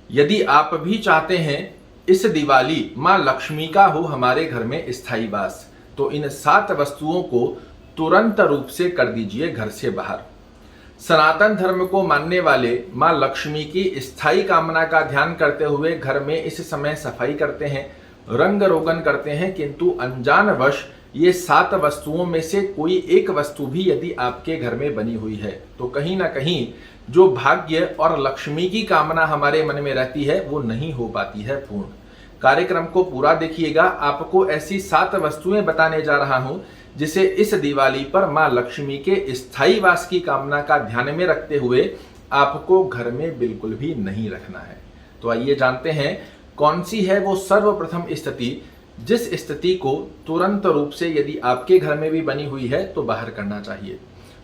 यदि आप भी चाहते हैं इस दिवाली मां लक्ष्मी का हो हमारे घर में स्थायी वास, तो इन 7 वस्तुओं को तुरंत रूप से कर दीजिए घर से बाहर। सनातन धर्म को मानने वाले मां लक्ष्मी की स्थायी कामना का ध्यान करते हुए घर में इस समय सफाई करते हैं, रंग रोगन करते हैं, किंतु अनजानवश ये 7 वस्तुओं में से कोई एक वस्तु भी यदि आपके घर में बनी हुई है तो कहीं ना कहीं जो भाग्य और लक्ष्मी की कामना हमारे मन में रहती है वो नहीं हो पाती है पूर्ण। कार्यक्रम को पूरा देखिएगा, आपको ऐसी 7 वस्तुएं बताने जा रहा हूं जिसे इस दिवाली पर मां लक्ष्मी के स्थायी वास की कामना का ध्यान में रखते हुए आपको घर में बिल्कुल भी नहीं रखना है। तो आइए जानते हैं कौन सी है वो सर्वप्रथम स्थिति जिस स्थिति को तुरंत रूप से यदि आपके घर में भी बनी हुई है तो बाहर करना चाहिए।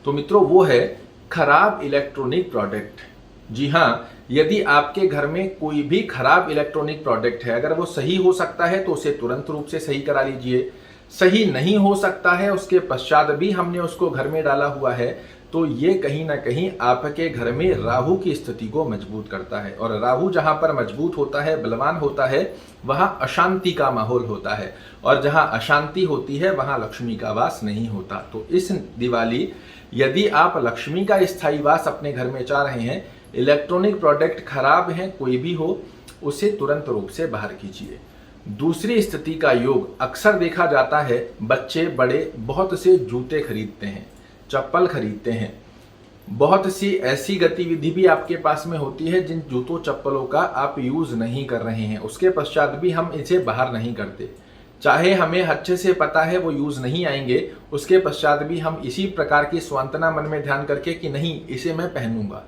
तो मित्रों, वो है खराब इलेक्ट्रॉनिक प्रोडक्ट। जी हाँ, यदि आपके घर में कोई भी खराब इलेक्ट्रॉनिक प्रोडक्ट है, अगर वो सही हो सकता है तो उसे तुरंत रूप से सही करा लीजिए। सही नहीं हो सकता है, उसके पश्चात भी हमने उसको घर में डाला हुआ है, तो ये कहीं ना कहीं आपके घर में राहु की स्थिति को मजबूत करता है। और राहु जहां पर मजबूत होता है, बलवान होता है, वहां अशांति का माहौल होता है, और जहां अशांति होती है वहां लक्ष्मी का वास नहीं होता। तो इस दिवाली यदि आप लक्ष्मी का स्थायी वास अपने घर में चाह रहे हैं, इलेक्ट्रॉनिक प्रोडक्ट खराब है कोई भी हो, उसे तुरंत रूप से बाहर कीजिए। दूसरी स्थिति का योग अक्सर देखा जाता है, बच्चे बड़े बहुत से जूते खरीदते हैं, चप्पल खरीदते हैं, बहुत सी ऐसी गतिविधि भी आपके पास में होती है जिन जूतों चप्पलों का आप यूज नहीं कर रहे हैं, उसके पश्चात भी हम इसे बाहर नहीं करते। चाहे हमें अच्छे से पता है वो यूज नहीं आएंगे, उसके पश्चात भी हम इसी प्रकार की सांत्वना मन में ध्यान करके कि नहीं इसे मैं पहनूंगा,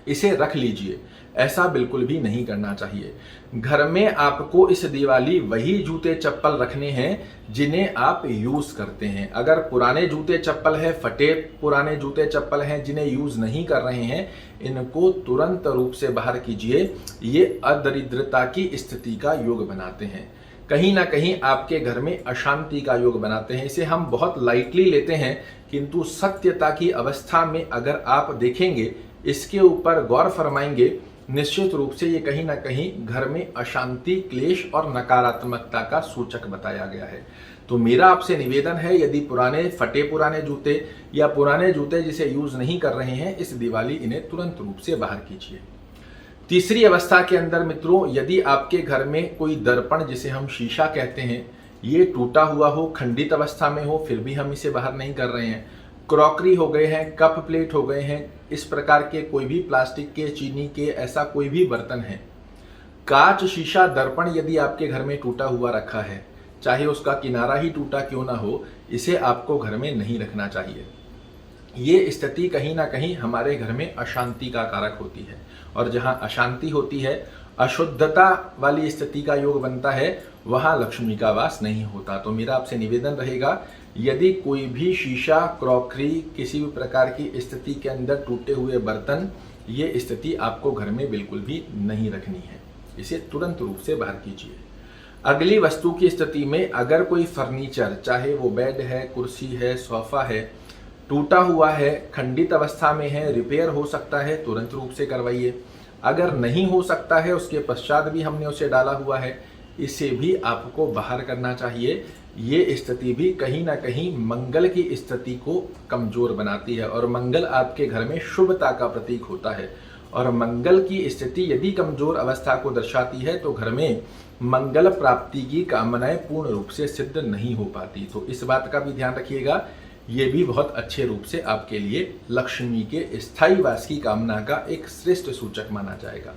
इसे रख लीजिए, ऐसा बिल्कुल भी नहीं करना चाहिए। घर में आपको इस दिवाली वही जूते चप्पल रखने हैं जिन्हें आप यूज करते हैं। अगर पुराने जूते चप्पल है, फटे पुराने जूते चप्पल हैं जिन्हें यूज नहीं कर रहे हैं, इनको तुरंत रूप से बाहर कीजिए। ये अदरिद्रता की स्थिति का योग बनाते हैं, कहीं ना कहीं आपके घर में अशांति का योग बनाते हैं। इसे हम बहुत लाइटली लेते हैं, किंतु सत्यता की अवस्था में अगर आप देखेंगे, इसके ऊपर गौर फरमाएंगे, निश्चित रूप से ये कहीं ना कहीं घर में अशांति, क्लेश और नकारात्मकता का सूचक बताया गया है। तो मेरा आपसे निवेदन है, यदि पुराने फटे पुराने जूते या पुराने जूते जिसे यूज नहीं कर रहे हैं, इस दिवाली इन्हें तुरंत रूप से बाहर कीजिए। तीसरी अवस्था के अंदर मित्रों, यदि आपके घर में कोई दर्पण जिसे हम शीशा कहते हैं, ये टूटा हुआ हो, खंडित अवस्था में हो, फिर भी हम इसे बाहर नहीं कर रहे हैं, क्रॉकरी हो गए हैं, कप प्लेट हो गए हैं, इस प्रकार के कोई भी प्लास्टिक के, चीनी के, ऐसा कोई भी बर्तन है, कांच, शीशा, दर्पण यदि आपके घर में टूटा हुआ रखा है, चाहे उसका किनारा ही टूटा क्यों ना हो, इसे आपको घर में नहीं रखना चाहिए। ये स्थिति कहीं ना कहीं हमारे घर में अशांति का कारक होती है, और जहां अशांति होती है, अशुद्धता वाली स्थिति का योग बनता है, वहां लक्ष्मी का वास नहीं होता। तो मेरा आपसे निवेदन रहेगा, यदि कोई भी शीशा, क्रॉकरी, किसी भी प्रकार की स्थिति के अंदर टूटे हुए बर्तन, ये स्थिति आपको घर में बिल्कुल भी नहीं रखनी है, इसे तुरंत रूप से बाहर कीजिए। अगली वस्तु की स्थिति में अगर कोई फर्नीचर, चाहे वो बेड है, कुर्सी है, सोफा है, टूटा हुआ है, खंडित अवस्था में है, रिपेयर हो सकता है, तुरंत रूप से करवाइए। अगर नहीं हो सकता है, उसके पश्चात भी हमने उसे डाला हुआ है, इसे भी आपको बाहर करना चाहिए। ये स्थिति भी कहीं ना कहीं मंगल की स्थिति को कमजोर बनाती है, और मंगल आपके घर में शुभता का प्रतीक होता है, और मंगल की स्थिति यदि कमजोर अवस्था को दर्शाती है तो घर में मंगल प्राप्ति की कामनाएं पूर्ण रूप से सिद्ध नहीं हो पाती। तो इस बात का भी ध्यान रखिएगा, ये भी बहुत अच्छे रूप से आपके लिए लक्ष्मी के स्थायी वास की कामना का एक श्रेष्ठ सूचक माना जाएगा।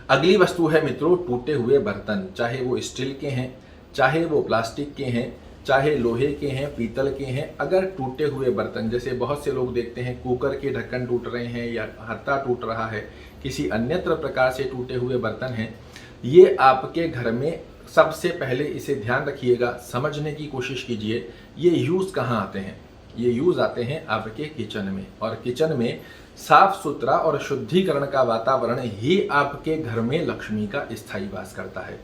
अगली वस्तु है मित्रों, टूटे हुए बर्तन, चाहे वो स्टील के हैं, चाहे वो प्लास्टिक के हैं, चाहे लोहे के हैं, पीतल के हैं। अगर टूटे हुए बर्तन, जैसे बहुत से लोग देखते हैं कुकर के ढक्कन टूट रहे हैं या हत्ता टूट रहा है, किसी अन्यत्र प्रकार से टूटे हुए बर्तन हैं, ये आपके घर में सबसे पहले इसे ध्यान रखिएगा, समझने की कोशिश कीजिए, ये यूज कहाँ आते हैं। ये यूज आते हैं आपके किचन में, और किचन में साफ सुथरा और शुद्धिकरण का वातावरण ही आपके घर में लक्ष्मी का स्थायी वास करता है।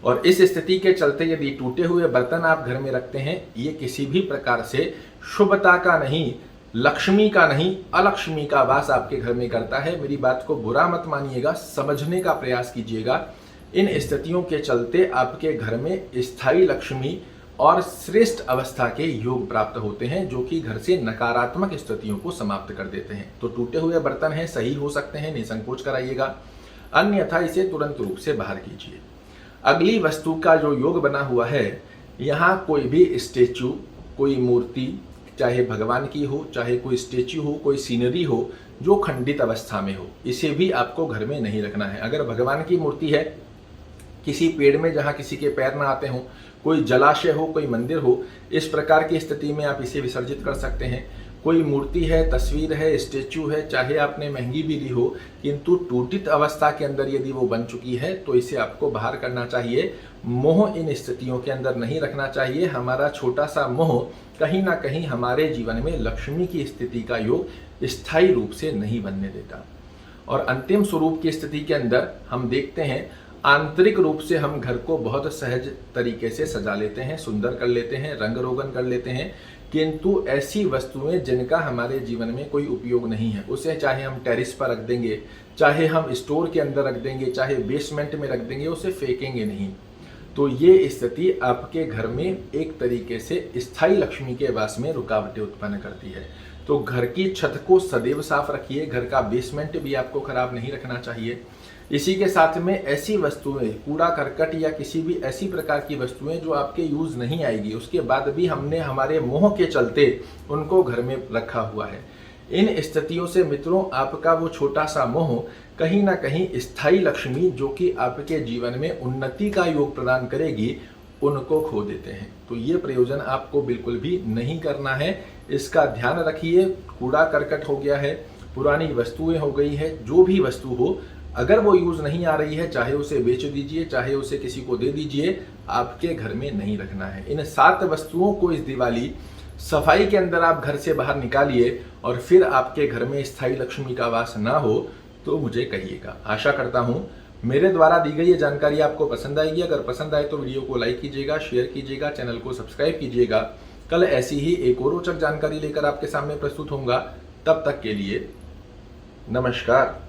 और इस स्थिति के चलते यदि टूटे हुए बर्तन आप घर में रखते हैं, ये किसी भी प्रकार से शुभता का नहीं, लक्ष्मी का नहीं अलक्ष्मी का वास आपके घर में करता है। मेरी बात को बुरा मत मानिएगा, समझने का प्रयास कीजिएगा। इन स्थितियों के चलते आपके घर में स्थायी लक्ष्मी और श्रेष्ठ अवस्था के योग प्राप्त होते हैं, जो कि घर से नकारात्मक स्थितियों को समाप्त कर देते हैं। तो टूटे हुए बर्तन हैं, सही हो सकते हैं, निसंकोच कराइएगा, अन्यथा इसे तुरंत रूप से बाहर कीजिए। अगली वस्तु का जो योग बना हुआ है, यहाँ कोई भी स्टेचू, कोई मूर्ति, चाहे भगवान की हो, चाहे कोई स्टेचू हो, कोई सीनरी हो जो खंडित अवस्था में हो, इसे भी आपको घर में नहीं रखना है। अगर भगवान की मूर्ति है किसी पेड़ में जहाँ किसी के पैर ना आते हों, कोई जलाशय हो, कोई मंदिर हो, इस प्रकार की स्थिति में आप इसे विसर्जित कर सकते हैं। कोई मूर्ति है, तस्वीर है, स्टेचू है, चाहे आपने महंगी भी ली हो, किंतु टूटित अवस्था के अंदर यदि वो बन चुकी है तो इसे आपको बाहर करना चाहिए। मोह इन स्थितियों के अंदर नहीं रखना चाहिए। हमारा छोटा सा मोह कहीं ना कहीं हमारे जीवन में लक्ष्मी की स्थिति का योग स्थायी रूप से नहीं बनने देता। और अंतिम स्वरूप की स्थिति के अंदर हम देखते हैं, आंतरिक रूप से हम घर को बहुत सहज तरीके से सजा लेते हैं, सुंदर कर लेते हैं, रंग रोगन कर लेते हैं, किंतु ऐसी वस्तुएं जिनका हमारे जीवन में कोई उपयोग नहीं है, उसे चाहे हम टेरिस पर रख देंगे, चाहे हम स्टोर के अंदर रख देंगे, चाहे बेसमेंट में रख देंगे, उसे फेंकेंगे नहीं। तो ये स्थिति आपके घर में एक तरीके से स्थायी लक्ष्मी के वास में रुकावटें उत्पन्न करती है। तो घर की छत को सदैव साफ रखिए, घर का बेसमेंट भी आपको खराब नहीं रखना चाहिए। इसी के साथ में ऐसी वस्तुएं, कूड़ा करकट या किसी भी ऐसी प्रकार की वस्तुएं जो आपके यूज नहीं आएगी, उसके बाद भी हमने हमारे मोह के चलते उनको घर में रखा हुआ है, इन स्थितियों से मित्रों आपका वो छोटा सा मोह कहीं ना कहीं स्थायी लक्ष्मी जो कि आपके जीवन में उन्नति का योग प्रदान करेगी, उनको खो देते हैं। तो ये प्रयोजन आपको बिल्कुल भी नहीं करना है, इसका ध्यान रखिए। कूड़ा करकट हो गया है, पुरानी वस्तुएं हो गई है, जो भी वस्तु हो, अगर वो यूज नहीं आ रही है, चाहे उसे बेच दीजिए, चाहे उसे किसी को दे दीजिए, आपके घर में नहीं रखना है। इन 7 वस्तुओं को इस दिवाली सफाई के अंदर आप घर से बाहर निकालिए और फिर आपके घर में स्थायी लक्ष्मी का वास ना हो तो मुझे कहिएगा। आशा करता हूं मेरे द्वारा दी गई ये जानकारी आपको पसंद आएगी। अगर पसंद आए तो वीडियो को लाइक कीजिएगा, शेयर कीजिएगा, चैनल को सब्सक्राइब कीजिएगा। कल ऐसी ही एक और रोचक जानकारी लेकर आपके सामने प्रस्तुत होऊंगा। तब तक के लिए नमस्कार।